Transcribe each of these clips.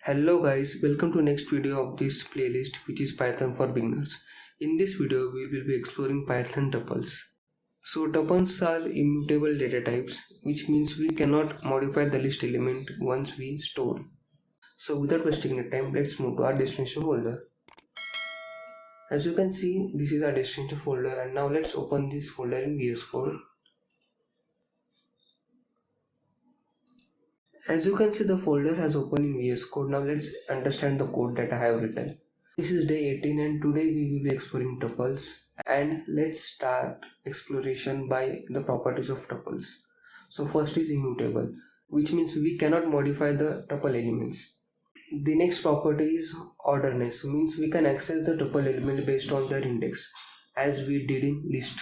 Hello guys, welcome to next video of this playlist which is Python for beginners. In this video we will be exploring Python tuples. So tuples are immutable data types, which means we cannot modify the list element once we store. So without wasting any time, let's move to our destination folder. As you can see, this is our destination folder, and now let's open this folder in VS Code. As you can see, the folder has opened in VS Code. Now let's understand the code that I have written. This is day 18 and today we will be exploring tuples, and let's start exploration by the properties of tuples. So first is immutable, which means we cannot modify the tuple elements. The next property is orderness, means we can access the tuple element based on their index as we did in list.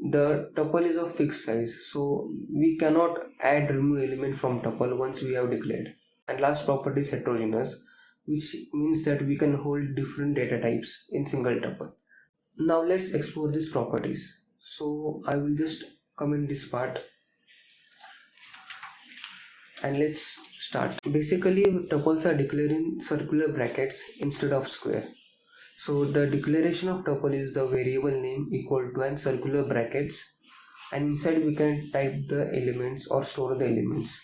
The tuple is of fixed size, so we cannot add remove element from tuple once we have declared. And last property is heterogeneous, which means that we can hold different data types in single tuple. Now let's explore these properties. So I will just comment this part and let's start. Basically, tuples are declared in circular brackets instead of square. So the declaration of tuple is the variable name equal to and circular brackets, and inside we can type the elements or store the elements.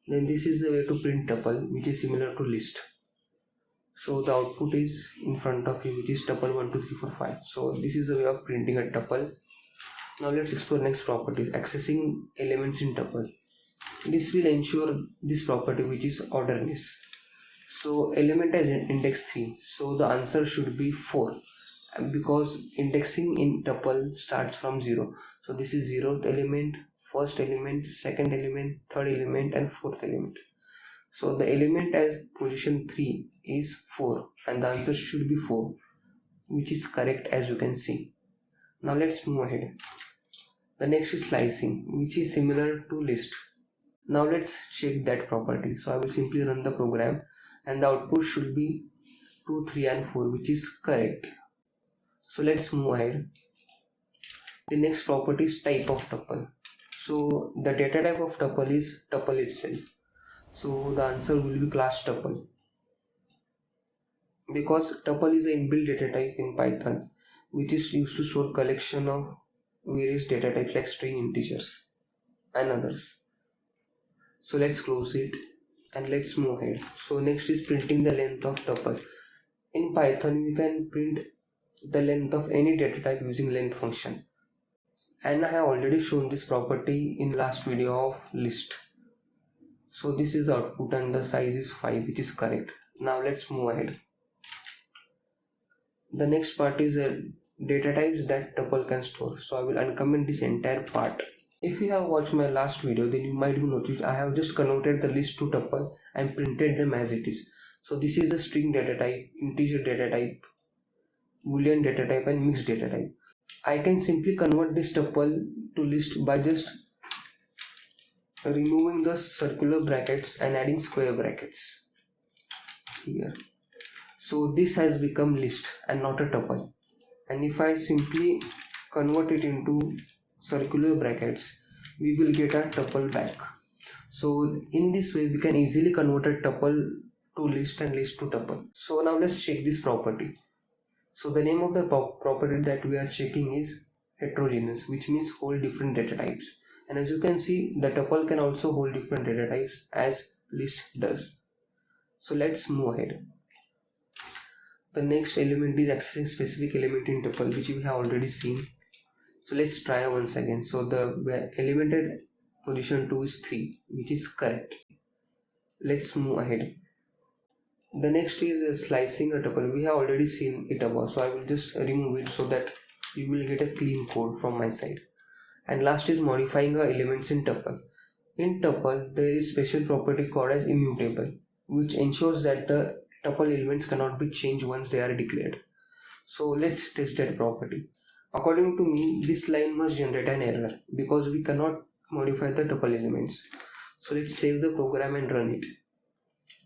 Then this is the way to print tuple, which is similar to list. So the output is in front of you, which is tuple 1 2 3 4 5. So this is the way of printing a tuple. Now let's explore next properties, accessing elements in tuple. This will ensure this property, which is orderness. So element has index 3, so the answer should be 4, because indexing in tuple starts from 0. So this is 0th element, first element, second element, third element and fourth element. So the element as position 3 is 4 and the answer should be 4, which is correct as you can see. Now let's move ahead. The next is slicing, which is similar to list. Now let's check that property. So I will simply run the program and the output should be 2, 3 and 4, which is correct. So let's move ahead. The next property is type of tuple. So the data type of tuple is tuple itself. So the answer will be class tuple, because tuple is an inbuilt data type in Python, which is used to store collection of various data types like string, integers and others. So let's close it and let's move ahead. So next is printing the length of tuple. In Python we can print the length of any data type using length function, and I have already shown this property in last video of list. So this is output and the size is 5, which is correct. Now let's move ahead. The next part is data types that tuple can store. So I will uncomment this entire part. If you have watched my last video, then you might have noticed I have just converted the list to tuple and printed them as it is. So this is the string data type, integer data type, boolean data type and mixed data type. I can simply convert this tuple to list by just removing the circular brackets and adding square brackets here. So this has become list and not a tuple. And if I simply convert it into circular brackets, we will get a tuple back. So in this way we can easily convert a tuple to list and list to tuple. So now let's check this property. So the name of the property that we are checking is heterogeneous, which means hold different data types. And as you can see, the tuple can also hold different data types as list does. So let's move ahead. The next element is accessing specific element in tuple, which we have already seen. So let's try once again. So the element at position 2 is 3, which is correct. Let's move ahead. The next is slicing a tuple. We have already seen it above, so I will just remove it so that you will get a clean code from my side. And last is modifying our elements in tuple. In tuple there is special property called as immutable, which ensures that the tuple elements cannot be changed once they are declared. So let's test that property. According to me, this line must generate an error because we cannot modify the tuple elements. So let's save the program and run it.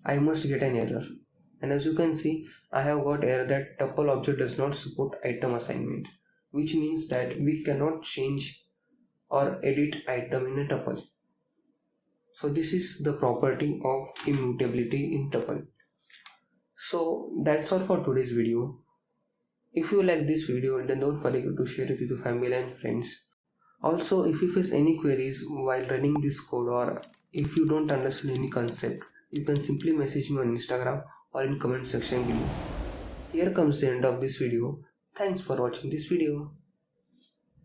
I must get an error, and as you can see, I have got error that tuple object does not support item assignment, which means that we cannot change or edit item in a tuple. So this is the property of immutability in tuple. So that's all for today's video. If you like this video, then don't forget to share it with your family and friends. Also, if you face any queries while running this code, or if you don't understand any concept, you can simply message me on Instagram or in comment section below. Here comes the end of this video. Thanks for watching this video.